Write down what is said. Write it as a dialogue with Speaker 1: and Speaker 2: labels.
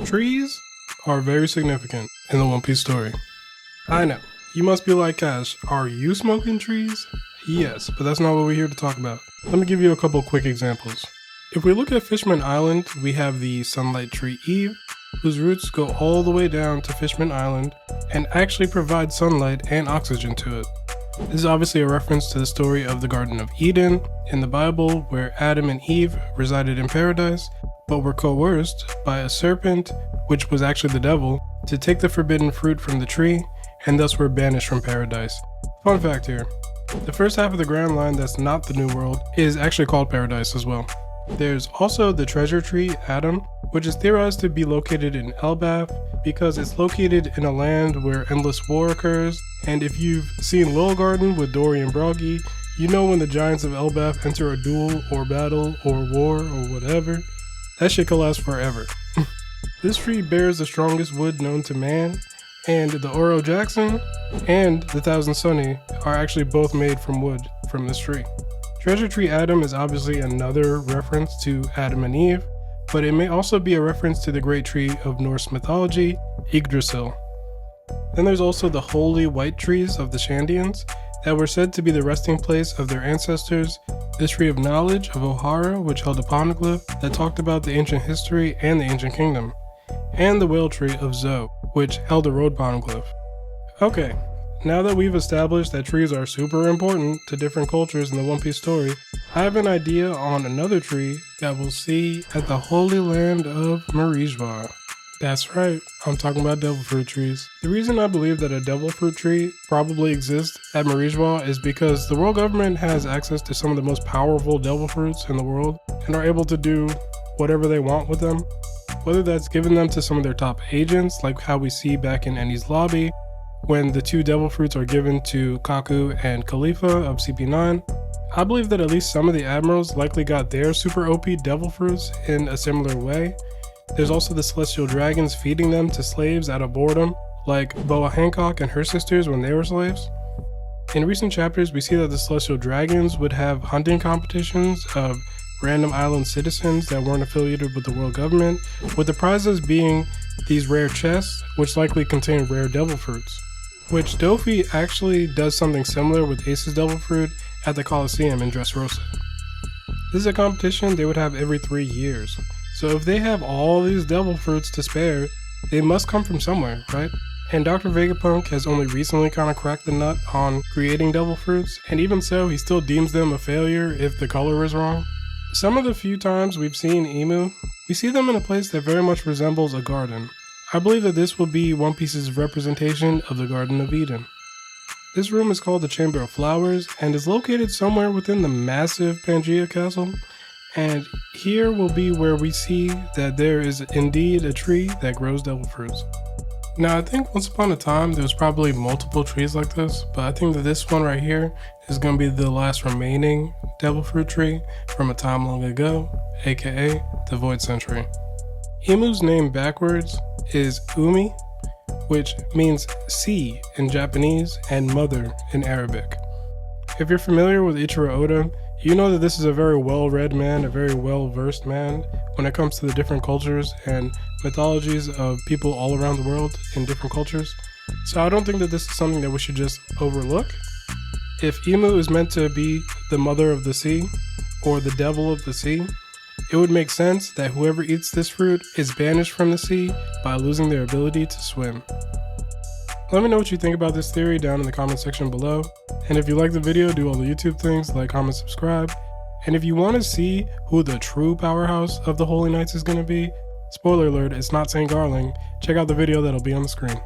Speaker 1: Trees are very significant in the One Piece story. I know, you must be like, Cash, are you smoking trees? Yes, but that's not what we're here to talk about. Let me give you a couple quick examples. If we look at Fishman Island, we have the sunlight tree Eve, whose roots go all the way down to Fishman Island and actually provide sunlight and oxygen to it. This is obviously a reference to the story of the Garden of Eden in the Bible, where Adam and Eve resided in paradise, but were coerced by a serpent, which was actually the devil, to take the forbidden fruit from the tree, and thus were banished from paradise. Fun fact here, the first half of the Grand Line that's not the New World is actually called Paradise as well. There's also the treasure tree, Adam, which is theorized to be located in Elbaf because it's located in a land where endless war occurs, and if you've seen Lil Garden with Dory and Broggy, you know when the giants of Elbaf enter a duel or battle or war or whatever, that shit can last forever. This tree bears the strongest wood known to man, and the Oro Jackson and the Thousand Sunny are actually both made from wood from this tree. Treasure Tree Adam is obviously another reference to Adam and Eve, but it may also be a reference to the great tree of Norse mythology, Yggdrasil. Then there's also the holy white trees of the Shandians that were said to be the resting place of their ancestors, the tree of knowledge of Ohara, which held a poneglyph that talked about the ancient history and the ancient kingdom, and the whale tree of Zo, which held a road poneglyph. Okay, now that we've established that trees are super important to different cultures in the One Piece story, I have an idea on another tree that we'll see at the Holy Land of Marijvar. That's right, I'm talking about devil fruit trees. The reason I believe that a devil fruit tree probably exists at Marijvar is because the world government has access to some of the most powerful devil fruits in the world and are able to do whatever they want with them. Whether that's giving them to some of their top agents, like how we see back in Enies Lobby, when the two devil fruits are given to Kaku and Khalifa of CP9. I believe that at least some of the admirals likely got their super OP devil fruits in a similar way. There's also the celestial dragons feeding them to slaves out of boredom, like Boa Hancock and her sisters when they were slaves. In recent chapters, we see that the celestial dragons would have hunting competitions of random island citizens that weren't affiliated with the world government, with the prizes being these rare chests, which likely contain rare devil fruits. Which Dofi actually does something similar with Ace's devil fruit at the Coliseum in Dressrosa. This is a competition they would have every 3 years. So if they have all these devil fruits to spare, they must come from somewhere, right? And Dr. Vegapunk has only recently kind of cracked the nut on creating devil fruits, and even so, he still deems them a failure if the color is wrong. Some of the few times we've seen Emu, we see them in a place that very much resembles a garden. I believe that this will be One Piece's representation of the Garden of Eden. This room is called the Chamber of Flowers and is located somewhere within the massive Pangaea Castle, and here will be where we see that there is indeed a tree that grows devil fruits. Now, I think once upon a time there was probably multiple trees like this, but I think that this one right here is going to be the last remaining devil fruit tree from a time long ago, aka the Void Century. Emu's name backwards is Umi, which means sea in Japanese and mother in Arabic. If you're familiar with Ichiro Oda, you know that this is a very well-read man, a very well-versed man when it comes to the different cultures and mythologies of people all around the world in different cultures. So I don't think that this is something that we should just overlook. If Emu is meant to be the mother of the sea, or the devil of the sea, it would make sense that whoever eats this fruit is banished from the sea by losing their ability to swim. Let me know what you think about this theory down in the comment section below. And if you like the video, do all the YouTube things like, comment, subscribe. And if you want to see who the true powerhouse of the Holy Knights is going to be, spoiler alert, it's not St. Garling, check out the video that'll be on the screen.